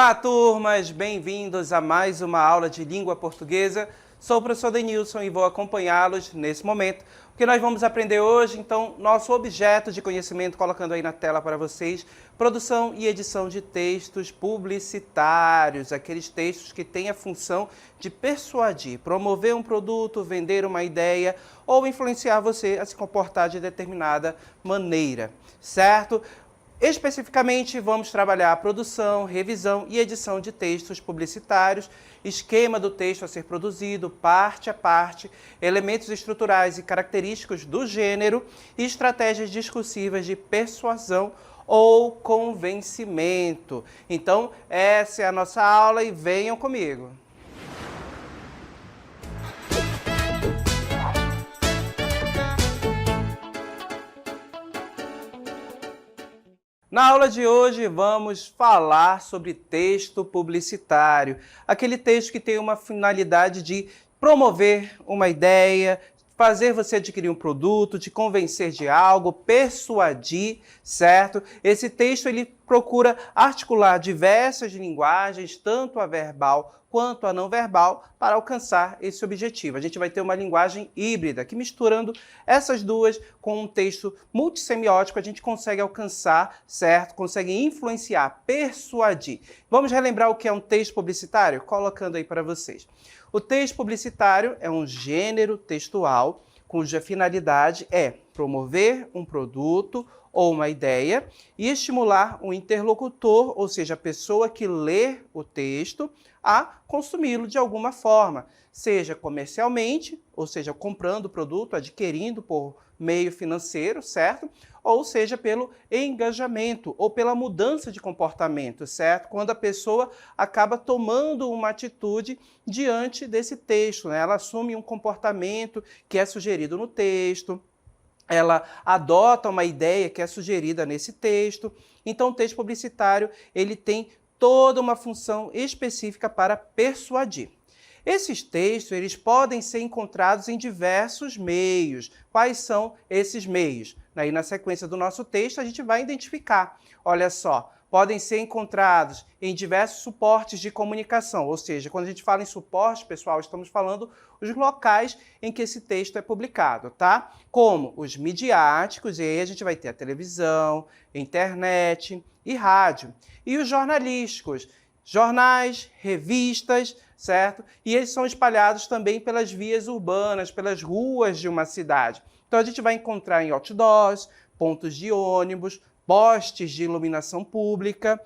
Olá, turmas! Bem-vindos a mais uma aula de língua portuguesa. Sou o professor Denilson e vou acompanhá-los nesse momento. O que nós vamos aprender hoje, então, nosso objeto de conhecimento, colocando aí na tela para vocês, produção e edição de textos publicitários, aqueles textos que têm a função de persuadir, promover um produto, vender uma ideia ou influenciar você a se comportar de determinada maneira, certo? Especificamente, vamos trabalhar a produção, revisão e edição de textos publicitários, esquema do texto a ser produzido, parte a parte, elementos estruturais e característicos do gênero e estratégias discursivas de persuasão ou convencimento. Então, essa é a nossa aula e venham comigo. Na aula de hoje vamos falar sobre texto publicitário, aquele texto que tem uma finalidade de promover uma ideia, fazer você adquirir um produto, te convencer de algo, persuadir, certo? Esse texto ele procura articular diversas linguagens, tanto a verbal quanto a não verbal, para alcançar esse objetivo. A gente vai ter uma linguagem híbrida, que misturando essas duas com um texto multissemiótico, a gente consegue alcançar, certo? Consegue influenciar, persuadir. Vamos relembrar o que é um texto publicitário? Colocando aí para vocês. O texto publicitário é um gênero textual cuja finalidade é promover um produto ou uma ideia e estimular o interlocutor, ou seja, a pessoa que lê o texto, a consumi-lo de alguma forma, seja comercialmente, ou seja, comprando o produto, adquirindo por meio financeiro, certo? Ou seja, pelo engajamento ou pela mudança de comportamento, certo? Quando a pessoa acaba tomando uma atitude diante desse texto, né? Ela assume um comportamento que é sugerido no texto, ela adota uma ideia que é sugerida nesse texto. Então, o texto publicitário ele tem toda uma função específica para persuadir. Esses textos eles podem ser encontrados em diversos meios. Quais são esses meios? Aí, na sequência do nosso texto, a gente vai identificar. Olha só, podem ser encontrados em diversos suportes de comunicação, ou seja, quando a gente fala em suporte, pessoal, estamos falando os locais em que esse texto é publicado, tá? Como os midiáticos, e aí a gente vai ter a televisão, internet e rádio. E os jornalísticos, jornais, revistas, certo? E eles são espalhados também pelas vias urbanas, pelas ruas de uma cidade. Então a gente vai encontrar em outdoors, pontos de ônibus, postes de iluminação pública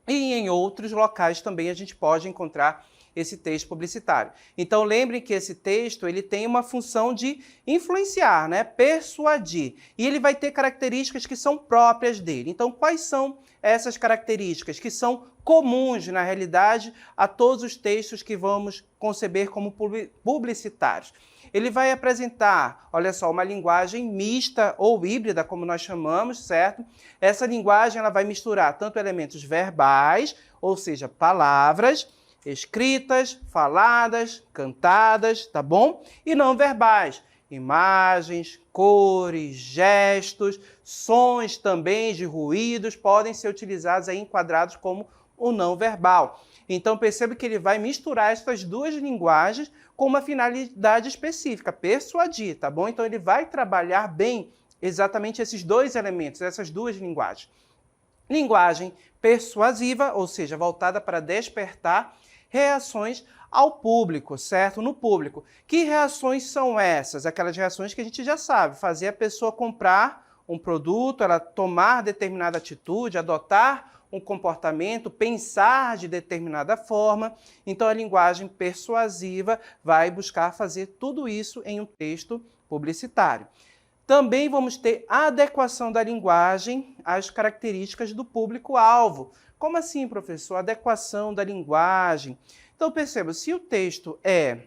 e em outros locais também a gente pode encontrar esse texto publicitário. Então lembrem que esse texto ele tem uma função de influenciar, né? Persuadir. E ele vai ter características que são próprias dele. Então quais são essas características que são comuns, na realidade, a todos os textos que vamos conceber como publicitários? Ele vai apresentar, olha só, uma linguagem mista ou híbrida, como nós chamamos, certo? Essa linguagem ela vai misturar tanto elementos verbais, ou seja, palavras, escritas, faladas, cantadas, tá bom? E não verbais, imagens, cores, gestos, sons também de ruídos podem ser utilizados aí, enquadrados como o não verbal. Então perceba que ele vai misturar essas duas linguagens com uma finalidade específica, persuadir, tá bom? Então ele vai trabalhar bem exatamente esses dois elementos, essas duas linguagens. Linguagem persuasiva, ou seja, voltada para despertar reações ao público, certo? No público. Que reações são essas? Aquelas reações que a gente já sabe, fazer a pessoa comprar um produto, ela tomar determinada atitude, adotar um comportamento, pensar de determinada forma. Então, a linguagem persuasiva vai buscar fazer tudo isso em um texto publicitário. Também vamos ter a adequação da linguagem às características do público-alvo. Como assim, professor? Adequação da linguagem. Então, perceba, se o texto é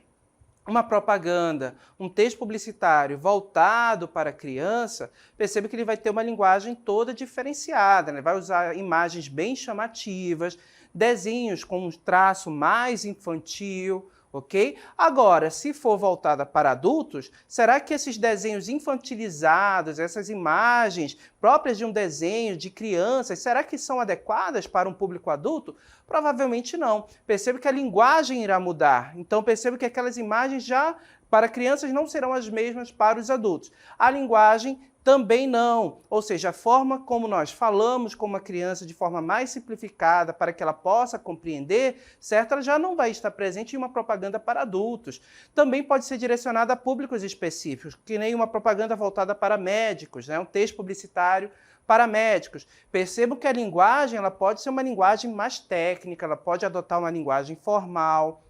uma propaganda, um texto publicitário voltado para a criança, perceba que ele vai ter uma linguagem toda diferenciada, né? Vai usar imagens bem chamativas, desenhos com um traço mais infantil, ok? Agora, se for voltada para adultos, será que esses desenhos infantilizados, essas imagens próprias de um desenho de crianças, será que são adequadas para um público adulto? Provavelmente não. Perceba que a linguagem irá mudar. Então, perceba que aquelas imagens já para crianças não serão as mesmas para os adultos. A linguagem também não, ou seja, a forma como nós falamos com uma criança de forma mais simplificada para que ela possa compreender, certo? Ela já não vai estar presente em uma propaganda para adultos. Também pode ser direcionada a públicos específicos, que nem uma propaganda voltada para médicos, né? Um texto publicitário para médicos. Percebam que a linguagem ela pode ser uma linguagem mais técnica, ela pode adotar uma linguagem formal,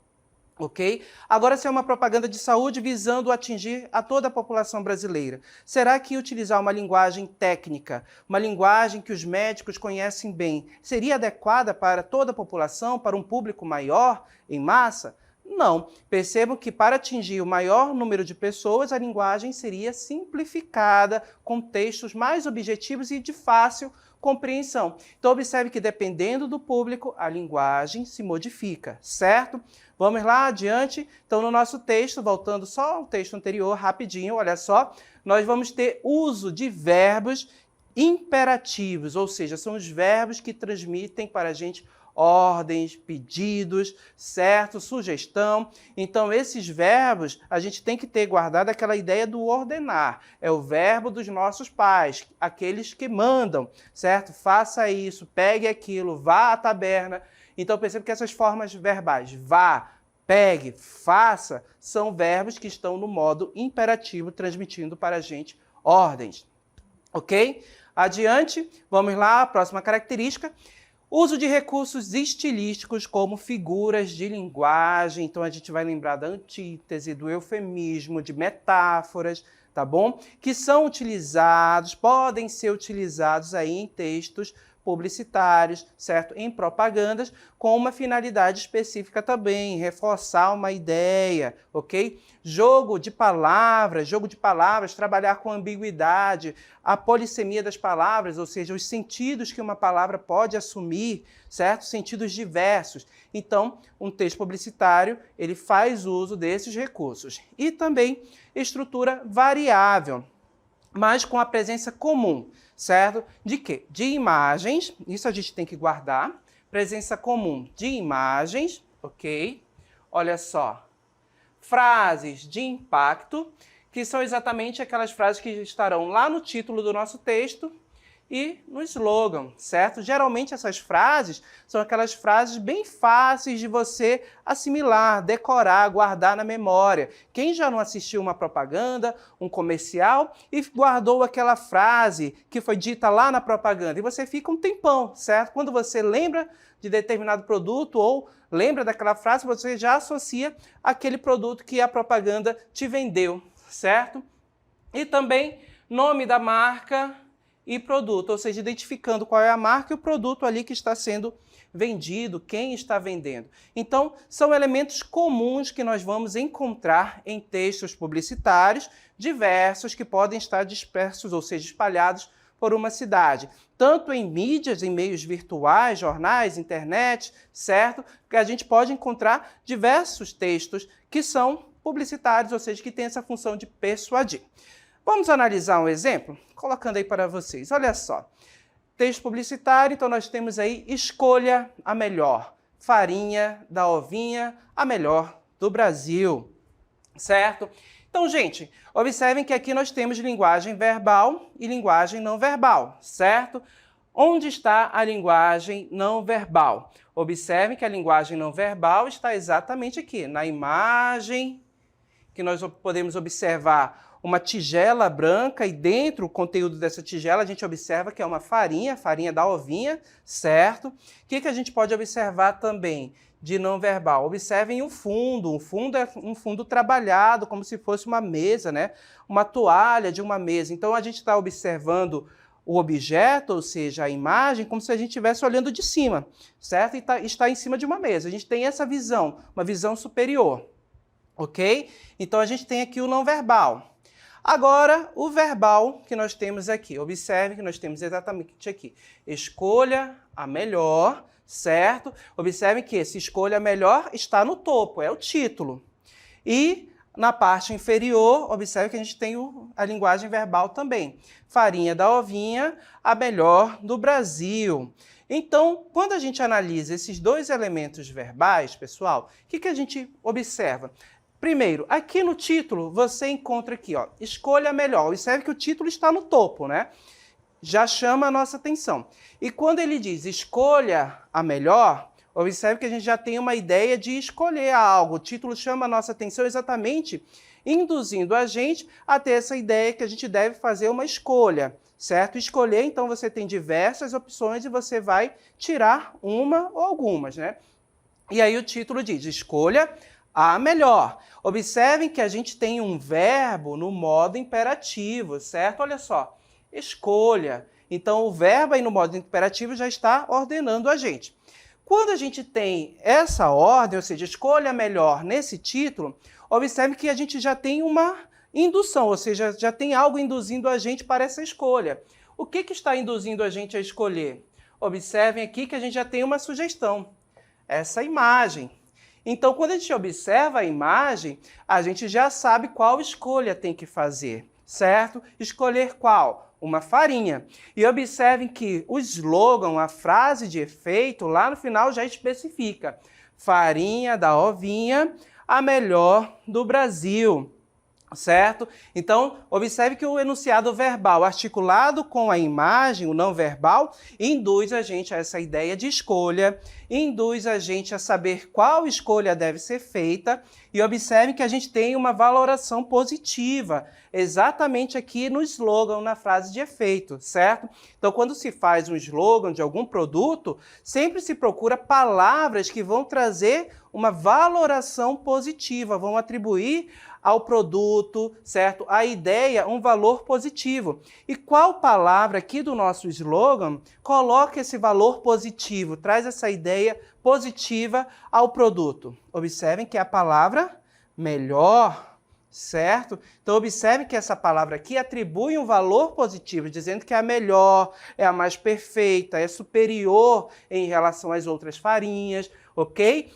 ok? Agora, se é uma propaganda de saúde visando atingir a toda a população brasileira, será que utilizar uma linguagem técnica, uma linguagem que os médicos conhecem bem, seria adequada para toda a população, para um público maior, em massa? Não. Percebam que para atingir o maior número de pessoas, a linguagem seria simplificada, com textos mais objetivos e de fácil compreensão. Então, observe que dependendo do público, a linguagem se modifica, certo? Vamos lá adiante. Então, no nosso texto, voltando só ao texto anterior, rapidinho, olha só, nós vamos ter uso de verbos imperativos, ou seja, são os verbos que transmitem para a gente ordens, pedidos, certo? Sugestão. Então, esses verbos, a gente tem que ter guardado aquela ideia do ordenar. É o verbo dos nossos pais, aqueles que mandam, certo? Faça isso, pegue aquilo, vá à taberna. Então, perceba que essas formas verbais, vá, pegue, faça, são verbos que estão no modo imperativo, transmitindo para a gente ordens. Ok? Adiante, vamos lá, a próxima característica. Uso de recursos estilísticos como figuras de linguagem. Então, a gente vai lembrar da antítese, do eufemismo, de metáforas, tá bom? Que são utilizados, podem ser utilizados aí em textos publicitários, certo? Em propagandas, com uma finalidade específica também, reforçar uma ideia, ok? Jogo de palavras, trabalhar com ambiguidade, a polissemia das palavras, ou seja, os sentidos que uma palavra pode assumir, certo? Sentidos diversos. Então, um texto publicitário, ele faz uso desses recursos. E também estrutura variável, mas com a presença comum, certo? De quê? De imagens, isso a gente tem que guardar, presença comum de imagens, ok? Olha só, frases de impacto, que são exatamente aquelas frases que estarão lá no título do nosso texto e no slogan, certo? Geralmente essas frases são aquelas frases bem fáceis de você assimilar, decorar, guardar na memória. Quem já não assistiu uma propaganda, um comercial e guardou aquela frase que foi dita lá na propaganda e você fica um tempão, certo? Quando você lembra de determinado produto ou lembra daquela frase, você já associa aquele produto que a propaganda te vendeu, certo? E também nome da marca e produto, ou seja, identificando qual é a marca e o produto ali que está sendo vendido, quem está vendendo. Então, são elementos comuns que nós vamos encontrar em textos publicitários diversos que podem estar dispersos, ou seja, espalhados por uma cidade. Tanto em mídias, em meios virtuais, jornais, internet, certo? Que a gente pode encontrar diversos textos que são publicitários, ou seja, que têm essa função de persuadir. Vamos analisar um exemplo? Colocando aí para vocês. Olha só. Texto publicitário, então nós temos aí escolha a melhor. Farinha da ovinha, a melhor do Brasil. Certo? Então, gente, observem que aqui nós temos linguagem verbal e linguagem não verbal, certo? Onde está a linguagem não verbal? Observem que a linguagem não verbal está exatamente aqui, na imagem que nós podemos observar uma tigela branca e dentro, o conteúdo dessa tigela, a gente observa que é uma farinha, farinha da ovinha, certo? O que a gente pode observar também de não verbal? Observem o fundo. Um fundo é um fundo trabalhado, como se fosse uma mesa, né? Uma toalha de uma mesa. Então, a gente está observando o objeto, ou seja, a imagem, como se a gente estivesse olhando de cima, certo? E está em cima de uma mesa. A gente tem essa visão, uma visão superior, ok? Então, a gente tem aqui o não verbal. Agora, o verbal que nós temos aqui. Observe que nós temos exatamente aqui. Escolha a melhor, certo? Observem que esse escolha melhor está no topo, é o título. E na parte inferior, observe que a gente tem a linguagem verbal também. Farinha da ovinha, a melhor do Brasil. Então, quando a gente analisa esses dois elementos verbais, pessoal, o que a gente observa? Primeiro, aqui no título, você encontra aqui, ó, escolha melhor. Observe que o título está no topo, né? Já chama a nossa atenção. E quando ele diz escolha a melhor, observe que a gente já tem uma ideia de escolher algo. O título chama a nossa atenção exatamente induzindo a gente a ter essa ideia que a gente deve fazer uma escolha, certo? Escolher, então, você tem diversas opções e você vai tirar uma ou algumas, né? E aí o título diz, escolha a melhor. Observem que a gente tem um verbo no modo imperativo, certo? Olha só, escolha. Então, o verbo aí no modo imperativo já está ordenando a gente. Quando a gente tem essa ordem, ou seja, escolha melhor nesse título, observe que a gente já tem uma indução, ou seja, já tem algo induzindo a gente para essa escolha. O que está induzindo a gente a escolher? Observem aqui que a gente já tem uma sugestão, essa imagem. Então, quando a gente observa a imagem, a gente já sabe qual escolha tem que fazer, certo? Escolher qual? Uma farinha. E observem que o slogan, a frase de efeito, lá no final já especifica. Farinha da ovinha, a melhor do Brasil. Certo? Então, observe que o enunciado verbal articulado com a imagem, o não verbal, induz a gente a essa ideia de escolha, induz a gente a saber qual escolha deve ser feita e observe que a gente tem uma valoração positiva, exatamente aqui no slogan, na frase de efeito, certo? Então, quando se faz um slogan de algum produto, sempre se procura palavras que vão trazer uma valoração positiva, vão atribuir ao produto, certo? A ideia, um valor positivo. E qual palavra aqui do nosso slogan coloca esse valor positivo, traz essa ideia positiva ao produto? Observem que é a palavra melhor, certo? Então, observe que essa palavra aqui atribui um valor positivo, dizendo que é a melhor, é a mais perfeita, é superior em relação às outras farinhas, ok?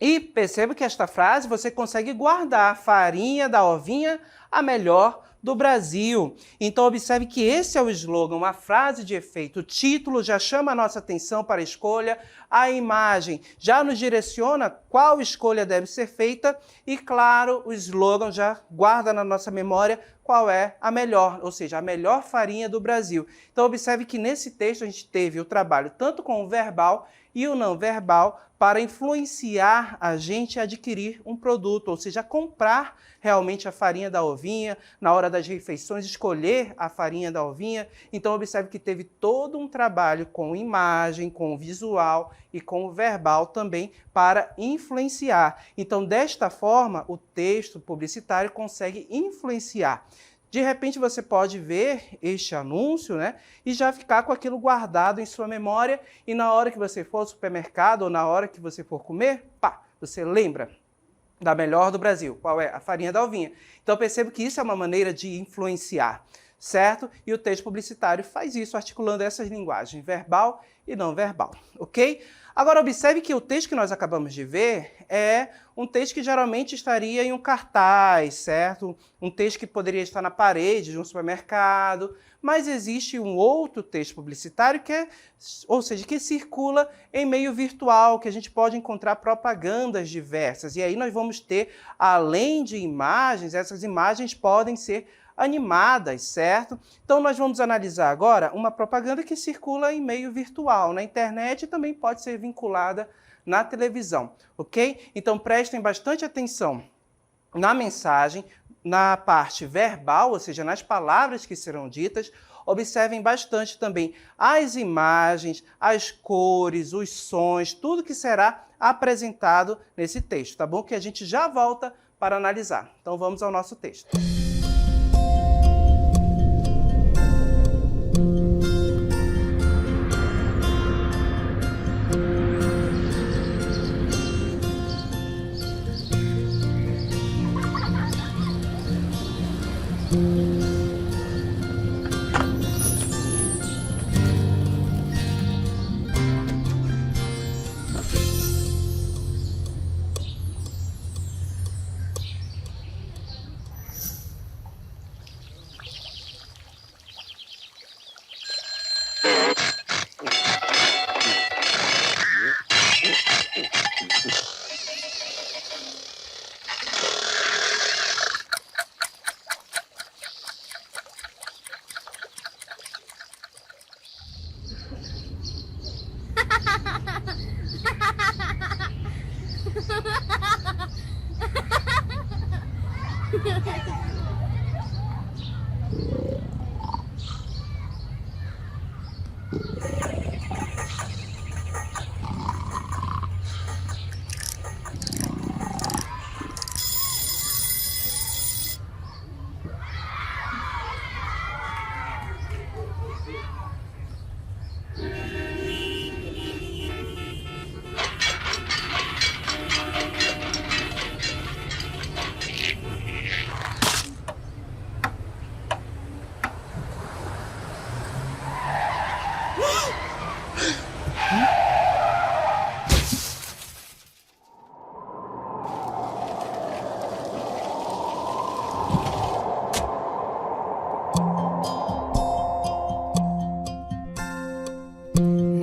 E perceba que esta frase você consegue guardar, farinha da ovinha, a melhor do Brasil. Então, observe que esse é o slogan, uma frase de efeito. O título já chama a nossa atenção para a escolha, a imagem já nos direciona qual escolha deve ser feita e, claro, o slogan já guarda na nossa memória qual é a melhor, ou seja, a melhor farinha do Brasil. Então, observe que nesse texto a gente teve o trabalho tanto com o verbal e o não verbal para influenciar a gente a adquirir um produto, ou seja, comprar realmente a farinha da ovinha, na hora das refeições, escolher a farinha da ovinha. Então, observe que teve todo um trabalho com imagem, com visual e com o verbal também para influenciar. Então, desta forma, o texto publicitário consegue influenciar. De repente, você pode ver este anúncio, né, e já ficar com aquilo guardado em sua memória e na hora que você for ao supermercado ou na hora que você for comer, pá, você lembra da melhor do Brasil. Qual é? A farinha da ovinha. Então, percebo que isso é uma maneira de influenciar, certo? E o texto publicitário faz isso, articulando essas linguagens, verbal e não verbal, ok? Agora, observe que o texto que nós acabamos de ver é um texto que geralmente estaria em um cartaz, certo? Um texto que poderia estar na parede de um supermercado, mas existe um outro texto publicitário que ou seja, que circula em meio virtual, que a gente pode encontrar propagandas diversas. E aí nós vamos ter, além de imagens, essas imagens podem ser animadas, certo? Então, nós vamos analisar agora uma propaganda que circula em meio virtual, na internet e também pode ser vinculada na televisão, ok? Então, prestem bastante atenção na mensagem, na parte verbal, ou seja, nas palavras que serão ditas. Observem bastante também as imagens, as cores, os sons, tudo que será apresentado nesse texto, tá bom? Que a gente já volta para analisar. Então, vamos ao nosso texto.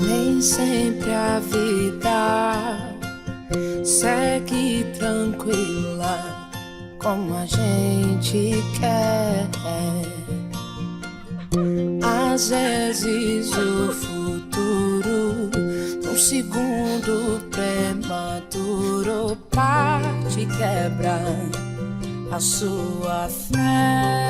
Nem sempre a vida segue tranquila como a gente quer. Às vezes o futuro, num segundo prematuro, parte e quebra a sua fé.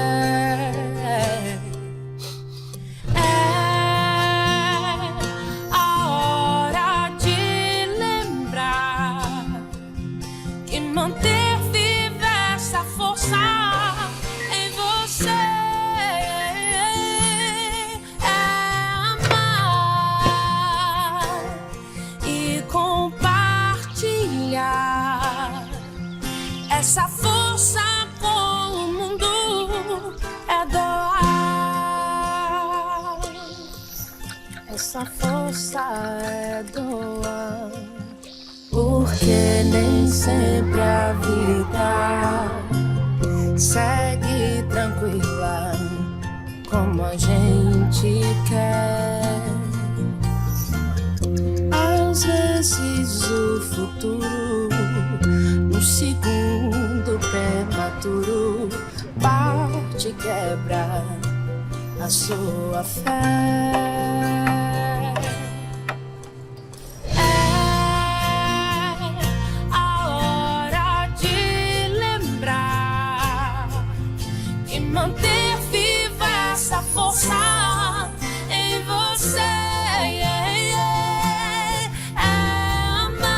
Manter viva essa força em você é amar e compartilhar essa força com o mundo, é doar. Essa força é doar. Porque nem sempre a vida segue tranquila como a gente quer. Às vezes o futuro, num segundo prematuro, parte e quebra a sua fé. Manter viva essa força em você é amar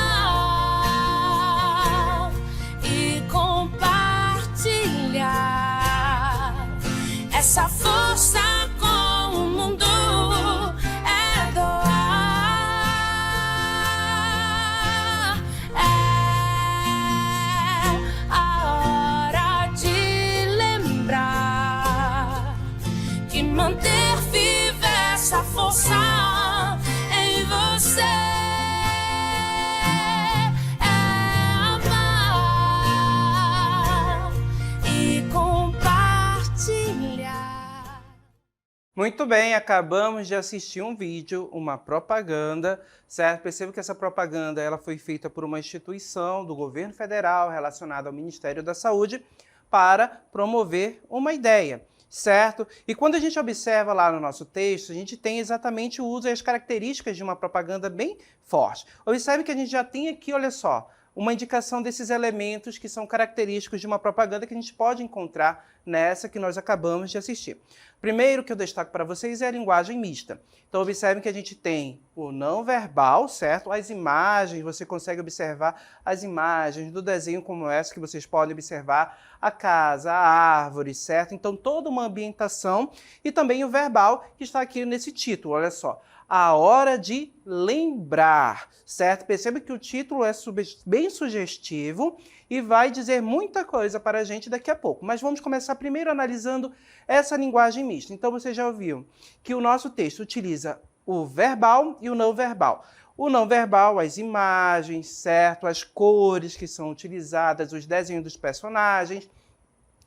e compartilhar essa força com o mundo, é doar. É a hora de lembrar que manter viva essa força em você é amar e compartilhar. Muito bem, acabamos de assistir um vídeo, uma propaganda, certo? Percebo que essa propaganda ela foi feita por uma instituição do governo federal relacionada ao Ministério da Saúde para promover uma ideia, certo? E quando a gente observa lá no nosso texto, a gente tem exatamente o uso e as características de uma propaganda bem forte. Observe que a gente já tem aqui, olha só, uma indicação desses elementos que são característicos de uma propaganda que a gente pode encontrar nessa que nós acabamos de assistir. Primeiro que eu destaco para vocês é a linguagem mista. Então observem que a gente tem o não verbal, certo? As imagens, você consegue observar as imagens do desenho como essa que vocês podem observar, a casa, a árvore, certo? Então toda uma ambientação e também o verbal que está aqui nesse título, olha só. A hora de lembrar, certo? Perceba que o título é bem sugestivo e vai dizer muita coisa para a gente daqui a pouco. Mas vamos começar primeiro analisando essa linguagem mista. Então você já ouviu que o nosso texto utiliza o verbal e o não verbal. O não verbal, as imagens, certo? As cores que são utilizadas, os desenhos dos personagens.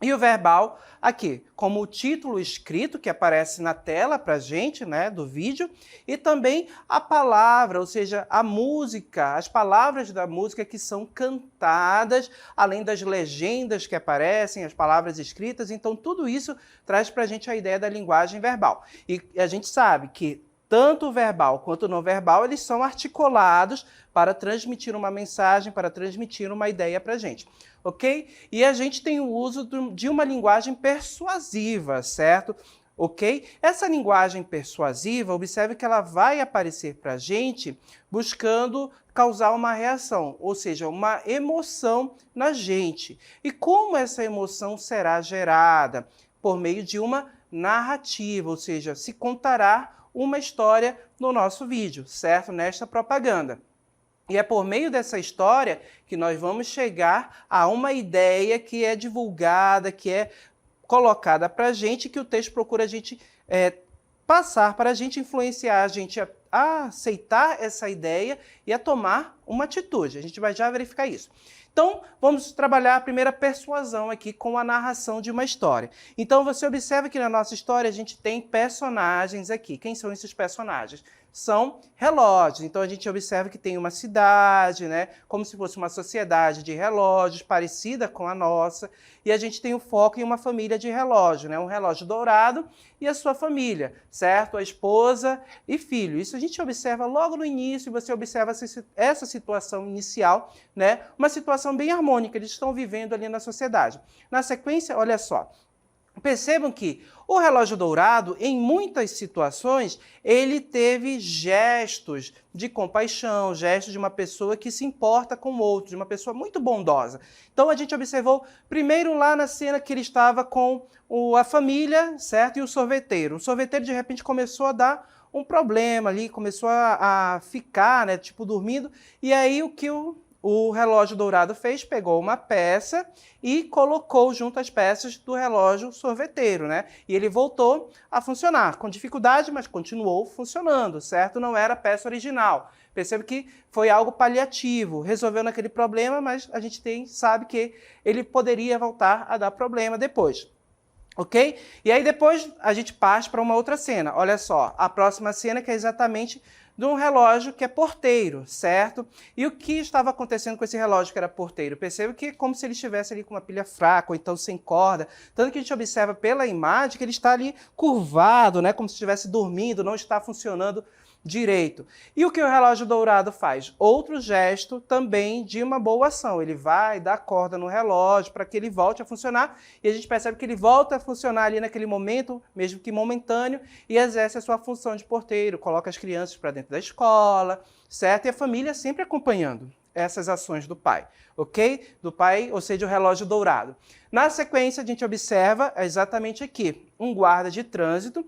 E o verbal aqui, como o título escrito que aparece na tela para a gente, né, do vídeo, e também a palavra, ou seja, a música, as palavras da música que são cantadas, além das legendas que aparecem, as palavras escritas. Então tudo isso traz para a gente a ideia da linguagem verbal. E a gente sabe que tanto o verbal quanto o não verbal, eles são articulados para transmitir uma mensagem, para transmitir uma ideia para a gente. ok? E a gente tem o uso de uma linguagem persuasiva, certo? Ok? Essa linguagem persuasiva, observe que ela vai aparecer para a gente buscando causar uma reação, ou seja, uma emoção na gente. E como essa emoção será gerada? Por meio de uma narrativa, ou seja, se contará uma história no nosso vídeo, certo? Nesta propaganda. E é por meio dessa história que nós vamos chegar a uma ideia que é divulgada, que é colocada para a gente, que o texto procura a gente passar, para a gente influenciar a gente a aceitar essa ideia e a tomar uma atitude. A gente vai já verificar isso. Então, vamos trabalhar a primeira persuasão aqui com a narração de uma história. Então, você observa que na nossa história a gente tem personagens aqui. Quem são esses personagens? São relógios. Então, a gente observa que tem uma cidade, né? Como se fosse uma sociedade de relógios, parecida com a nossa. E a gente tem o foco em uma família de relógio, né? Um relógio dourado e a sua família, certo? A esposa e filho. Isso a gente observa logo no início, você observa essa situação inicial, né? Uma situação bem harmônica, eles estão vivendo ali na sociedade. Na sequência, olha só. Percebam que o relógio dourado, em muitas situações, ele teve gestos de compaixão, gestos de uma pessoa que se importa com o outro, de uma pessoa muito bondosa. Então a gente observou primeiro lá na cena que ele estava com a família, certo? E o sorveteiro. O sorveteiro de repente começou a dar um problema ali, começou a ficar, né, tipo dormindo, e aí o que o relógio dourado fez, pegou uma peça e colocou junto às peças do relógio sorveteiro, né? E ele voltou a funcionar, com dificuldade, mas continuou funcionando, certo? Não era a peça original. Percebe que foi algo paliativo, resolveu naquele problema, mas a gente sabe que ele poderia voltar a dar problema depois. Ok? E aí depois a gente passa para uma outra cena. Olha só, a próxima cena que é exatamente de um relógio que é porteiro, certo? E o que estava acontecendo com esse relógio que era porteiro? Perceba que é como se ele estivesse ali com uma pilha fraca, ou então sem corda. Tanto que a gente observa pela imagem que ele está ali curvado, né? Como se estivesse dormindo, não está funcionando direito. E o que o relógio dourado faz? Outro gesto também de uma boa ação. Ele vai dar corda no relógio para que ele volte a funcionar e a gente percebe que ele volta a funcionar ali naquele momento, mesmo que momentâneo, e exerce a sua função de porteiro, coloca as crianças para dentro da escola, certo? E a família sempre acompanhando essas ações do pai, ok? Do pai, ou seja, o relógio dourado. Na sequência, a gente observa exatamente aqui, um guarda de trânsito.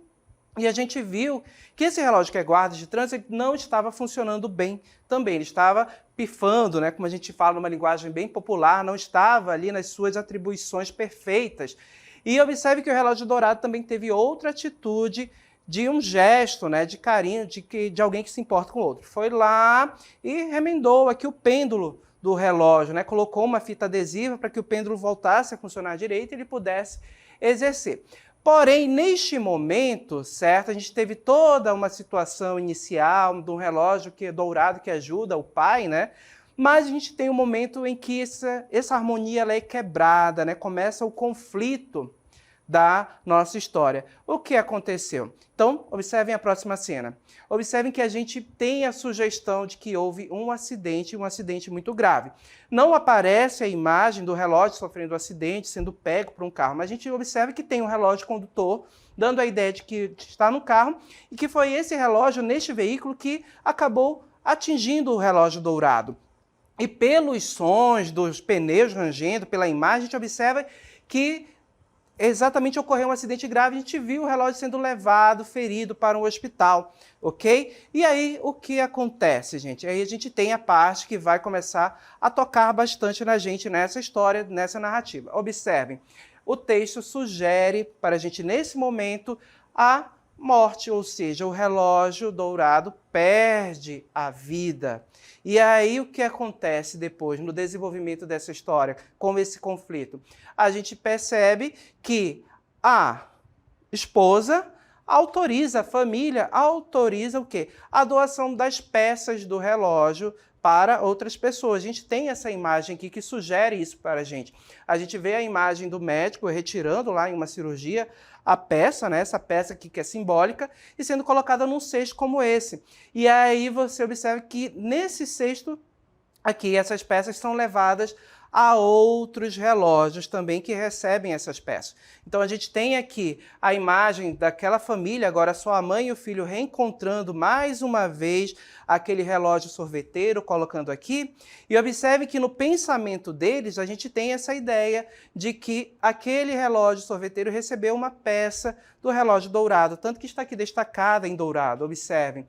E a gente viu que esse relógio que é guarda de trânsito não estava funcionando bem também. Ele estava pifando, né, como a gente fala numa linguagem bem popular, não estava ali nas suas atribuições perfeitas. E observe que o relógio dourado também teve outra atitude de um gesto, né, de carinho, de alguém que se importa com o outro. Foi lá e remendou aqui o pêndulo do relógio, né, colocou uma fita adesiva para que o pêndulo voltasse a funcionar direito e ele pudesse exercer. Porém, neste momento, certo, a gente teve toda uma situação inicial de um relógio que é dourado que ajuda o pai, né? Mas a gente tem um momento em que essa harmonia ela é quebrada, né? Começa o conflito da nossa história. O que aconteceu? Então, observem a próxima cena. Observem que a gente tem a sugestão de que houve um acidente muito grave. Não aparece a imagem do relógio sofrendo um acidente, sendo pego por um carro, mas a gente observa que tem um relógio condutor, dando a ideia de que está no carro, e que foi esse relógio, neste veículo, que acabou atingindo o relógio dourado. E pelos sons dos pneus rangendo, pela imagem, a gente observa que exatamente ocorreu um acidente grave, a gente viu o relógio sendo levado, ferido para um hospital, ok? E aí, o que acontece, gente? Aí a gente tem a parte que vai começar a tocar bastante na gente nessa história, nessa narrativa. Observem, o texto sugere para a gente, nesse momento, a morte, ou seja, o relógio dourado perde a vida. E aí o que acontece depois, no desenvolvimento dessa história, com esse conflito? A gente percebe que a esposa autoriza, a família autoriza o quê? A doação das peças do relógio para outras pessoas. A gente tem essa imagem aqui que sugere isso para a gente. A gente vê a imagem do médico retirando lá em uma cirurgia a peça, né, essa peça aqui que é simbólica, e sendo colocada num cesto como esse. E aí você observa que nesse cesto aqui, essas peças são levadas há outros relógios também que recebem essas peças. Então a gente tem aqui a imagem daquela família, agora só a mãe e o filho reencontrando mais uma vez aquele relógio sorveteiro, colocando aqui. E observe que no pensamento deles a gente tem essa ideia de que aquele relógio sorveteiro recebeu uma peça do relógio dourado, tanto que está aqui destacada em dourado, observem,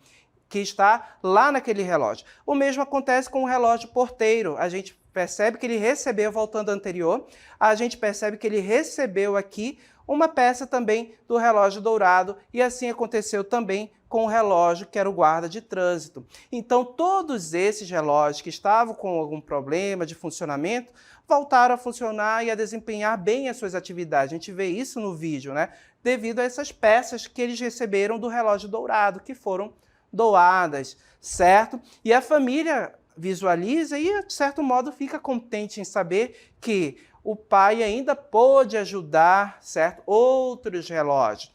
que está lá naquele relógio. O mesmo acontece com o relógio porteiro. A gente percebe que ele recebeu, voltando ao anterior, a gente percebe que ele recebeu aqui uma peça também do relógio dourado, e assim aconteceu também com o relógio que era o guarda de trânsito. Então, todos esses relógios que estavam com algum problema de funcionamento, voltaram a funcionar e a desempenhar bem as suas atividades. A gente vê isso no vídeo, né? Devido a essas peças que eles receberam do relógio dourado, que foram doadas, certo? E a família visualiza e, de certo modo, fica contente em saber que o pai ainda pôde ajudar, certo? Outros relógios.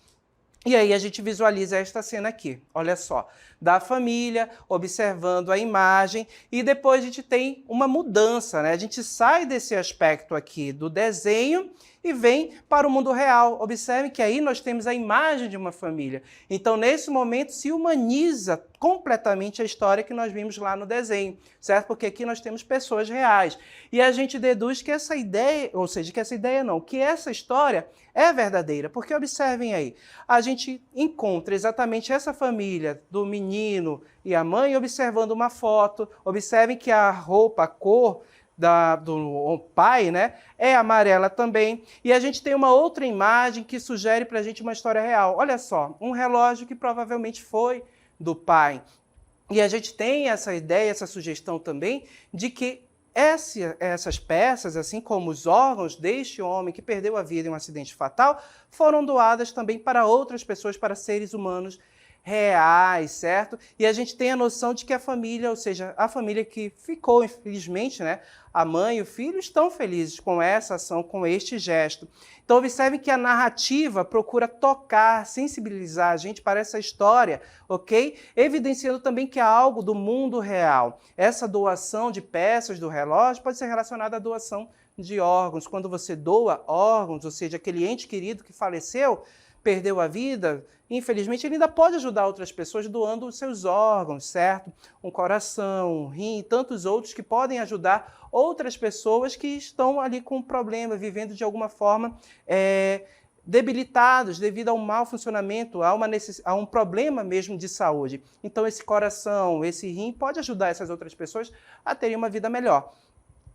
E aí a gente visualiza esta cena aqui, olha só, da família observando a imagem, e depois a gente tem uma mudança, né? A gente sai desse aspecto aqui do desenho e vem para o mundo real. Observe que aí nós temos a imagem de uma família. Então, nesse momento, se humaniza completamente a história que nós vimos lá no desenho, certo? Porque aqui nós temos pessoas reais. E a gente deduz que essa ideia, ou seja, que essa ideia não, que essa história é verdadeira. Porque observem aí, a gente encontra exatamente essa família do menino e a mãe observando uma foto. Observem que a roupa, a cor do pai, né, é amarela também. E a gente tem uma outra imagem que sugere para a gente uma história real. Olha só, um relógio que provavelmente foi do pai. E a gente tem essa ideia, essa sugestão também, de que essas peças, assim como os órgãos deste homem que perdeu a vida em um acidente fatal, foram doadas também para outras pessoas, para seres humanos reais, certo? E a gente tem a noção de que a família, ou seja, a família que ficou, infelizmente, né, a mãe e o filho estão felizes com essa ação, com este gesto. Então, observe que a narrativa procura tocar, sensibilizar a gente para essa história, ok? Evidenciando também que é algo do mundo real. Essa doação de peças do relógio pode ser relacionada à doação de órgãos. Quando você doa órgãos, ou seja, aquele ente querido que faleceu, perdeu a vida, infelizmente ele ainda pode ajudar outras pessoas doando os seus órgãos, certo? Um coração, um rim e tantos outros que podem ajudar outras pessoas que estão ali com um problema, vivendo de alguma forma debilitados devido ao mau funcionamento, a um problema mesmo de saúde. Então esse coração, esse rim pode ajudar essas outras pessoas a terem uma vida melhor.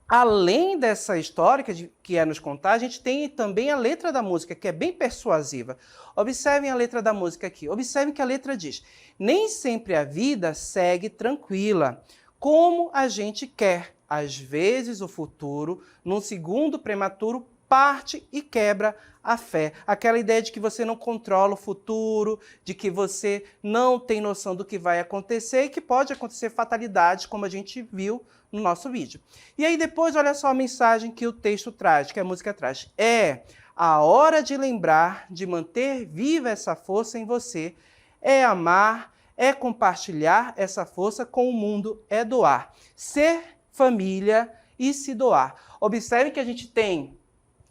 Além dessa história que é nos contar, a gente tem também a letra da música, que é bem persuasiva. Observem a letra da música aqui. Observem que a letra diz: nem sempre a vida segue tranquila, como a gente quer. Às vezes o futuro, num segundo prematuro, parte e quebra a fé. Aquela ideia de que você não controla o futuro, de que você não tem noção do que vai acontecer e que pode acontecer fatalidades, como a gente viu no nosso vídeo. E aí depois, olha só a mensagem que o texto traz, que a música traz. É a hora de lembrar, de manter viva essa força em você, é amar, é compartilhar essa força com o mundo, é doar. Ser família e se doar. Observe que a gente tem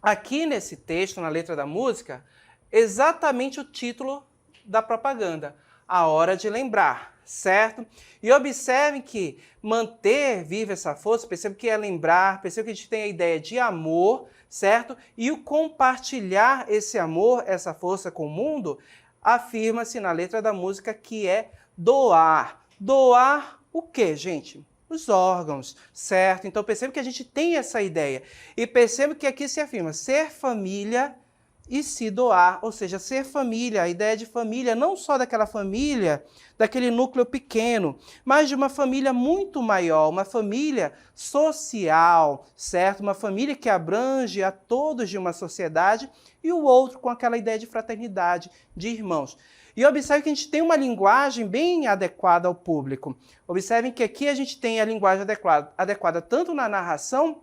aqui nesse texto, na letra da música, exatamente o título da propaganda, A Hora de Lembrar, certo? E observem que manter viva essa força, percebe que é lembrar, percebe que a gente tem a ideia de amor, certo? E o compartilhar esse amor, essa força com o mundo, afirma-se na letra da música que é doar. Doar o quê, gente? Os órgãos, certo? Então perceba que a gente tem essa ideia. E perceba que aqui se afirma ser família e se doar, ou seja, ser família, a ideia de família, não só daquela família, daquele núcleo pequeno, mas de uma família muito maior, uma família social, certo? Uma família que abrange a todos de uma sociedade e o outro com aquela ideia de fraternidade, de irmãos. E observe que a gente tem uma linguagem bem adequada ao público. Observem que aqui a gente tem a linguagem adequada tanto na narração,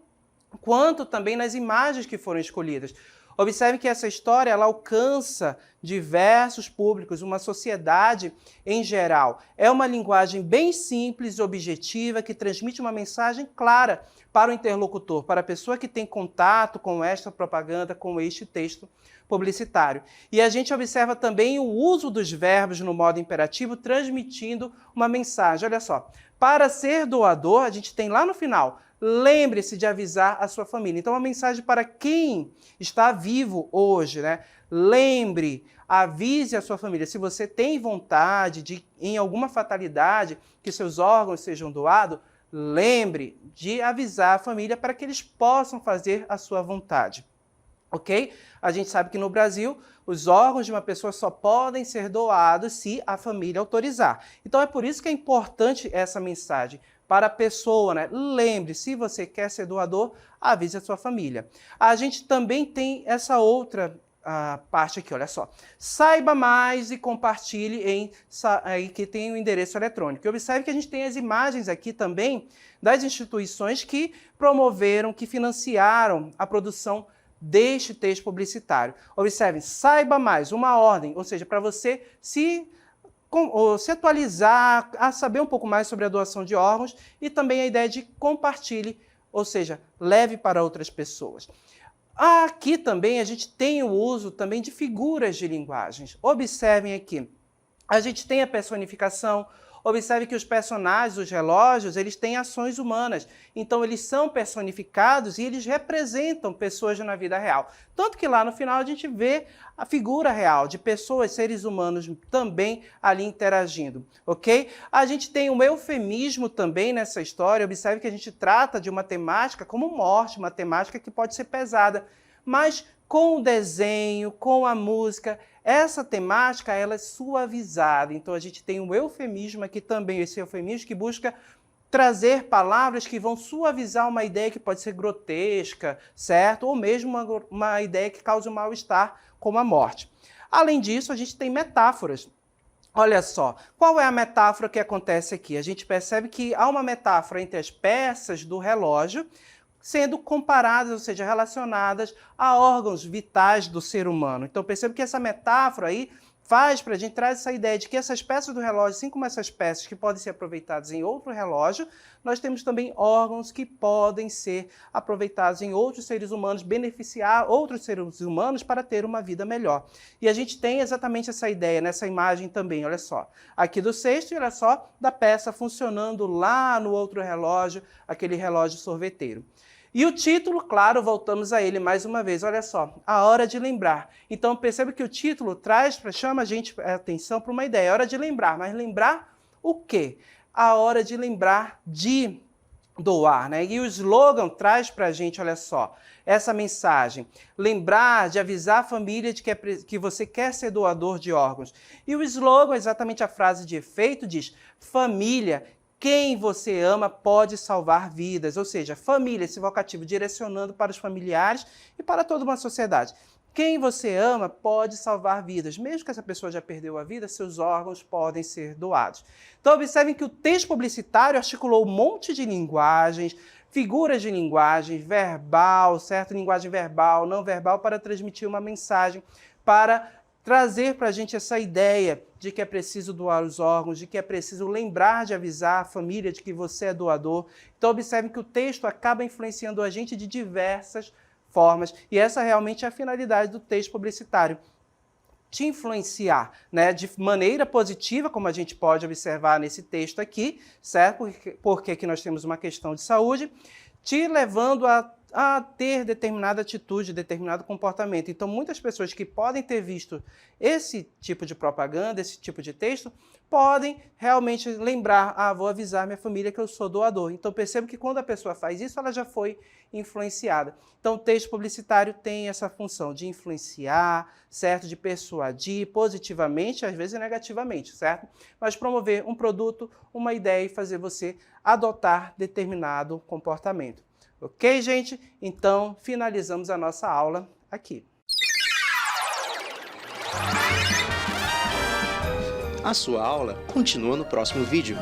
quanto também nas imagens que foram escolhidas. Observe que essa história ela alcança diversos públicos, uma sociedade em geral. É uma linguagem bem simples e objetiva que transmite uma mensagem clara para o interlocutor, para a pessoa que tem contato com esta propaganda, com este texto publicitário. E a gente observa também o uso dos verbos no modo imperativo, transmitindo uma mensagem. Olha só, para ser doador, a gente tem lá no final, lembre-se de avisar a sua família. Então, uma mensagem para quem está vivo hoje, né? Lembre, avise a sua família. Se você tem vontade de, em alguma fatalidade, que seus órgãos sejam doados, lembre de avisar a família para que eles possam fazer a sua vontade. Ok? A gente sabe que no Brasil, os órgãos de uma pessoa só podem ser doados se a família autorizar. Então, é por isso que é importante essa mensagem para a pessoa, né? Lembre, se você quer ser doador, avise a sua família. A gente também tem essa outra parte aqui, olha só. Saiba mais e compartilhe aí que tem o endereço eletrônico. E observe que a gente tem as imagens aqui também das instituições que promoveram, que financiaram a produção deste texto publicitário. Observem, saiba mais, uma ordem, ou seja, para você se atualizar, a saber um pouco mais sobre a doação de órgãos e também a ideia de compartilhe, ou seja, leve para outras pessoas. Aqui também a gente tem o uso também de figuras de linguagens. Observem aqui, a gente tem a personificação. Observe que os personagens, os relógios, eles têm ações humanas. Então, eles são personificados e eles representam pessoas na vida real. Tanto que lá no final a gente vê a figura real de pessoas, seres humanos também ali interagindo, ok? A gente tem um eufemismo também nessa história. Observe que a gente trata de uma temática como morte, uma temática que pode ser pesada, mas com o desenho, com a música, essa temática ela é suavizada. Então a gente tem um eufemismo aqui também, esse eufemismo que busca trazer palavras que vão suavizar uma ideia que pode ser grotesca, certo? Ou mesmo uma ideia que cause um mal-estar, como a morte. Além disso, a gente tem metáforas. Olha só, qual é a metáfora que acontece aqui? A gente percebe que há uma metáfora entre as peças do relógio, sendo comparadas, ou seja, relacionadas a órgãos vitais do ser humano. Então, perceba que essa metáfora aí faz para a gente trazer essa ideia de que essas peças do relógio, assim como essas peças que podem ser aproveitadas em outro relógio, nós temos também órgãos que podem ser aproveitados em outros seres humanos, beneficiar outros seres humanos para ter uma vida melhor. E a gente tem exatamente essa ideia nessa imagem também, olha só. Aqui do cesto, olha só, da peça funcionando lá no outro relógio, aquele relógio sorveteiro. E o título, claro, voltamos a ele mais uma vez. Olha só, a hora de lembrar. Então, perceba que o título chama a gente a atenção para uma ideia. É hora de lembrar, mas lembrar o quê? A hora de lembrar de doar, né? E o slogan traz para a gente, olha só, essa mensagem. Lembrar de avisar a família de que você quer ser doador de órgãos. E o slogan, exatamente a frase de efeito, diz: família, quem você ama pode salvar vidas, ou seja, família, esse vocativo direcionando para os familiares e para toda uma sociedade. Quem você ama pode salvar vidas. Mesmo que essa pessoa já perdeu a vida, seus órgãos podem ser doados. Então, observem que o texto publicitário articulou um monte de linguagens, figuras de linguagem, verbal, certo? Linguagem verbal, não verbal, para transmitir uma mensagem, para trazer para a gente essa ideia de que é preciso doar os órgãos, de que é preciso lembrar de avisar a família de que você é doador. Então, observe que o texto acaba influenciando a gente de diversas formas, e essa realmente é a finalidade do texto publicitário. Te influenciar, né, de maneira positiva, como a gente pode observar nesse texto aqui, certo? Porque aqui nós temos uma questão de saúde, te levando a ter determinada atitude, determinado comportamento. Então, muitas pessoas que podem ter visto esse tipo de propaganda, esse tipo de texto, podem realmente lembrar, vou avisar minha família que eu sou doador. Então, percebo que quando a pessoa faz isso, ela já foi influenciada. Então, o texto publicitário tem essa função de influenciar, certo? De persuadir positivamente, às vezes negativamente, certo? Mas promover um produto, uma ideia e fazer você adotar determinado comportamento. Ok, gente? Então, finalizamos a nossa aula aqui. A sua aula continua no próximo vídeo.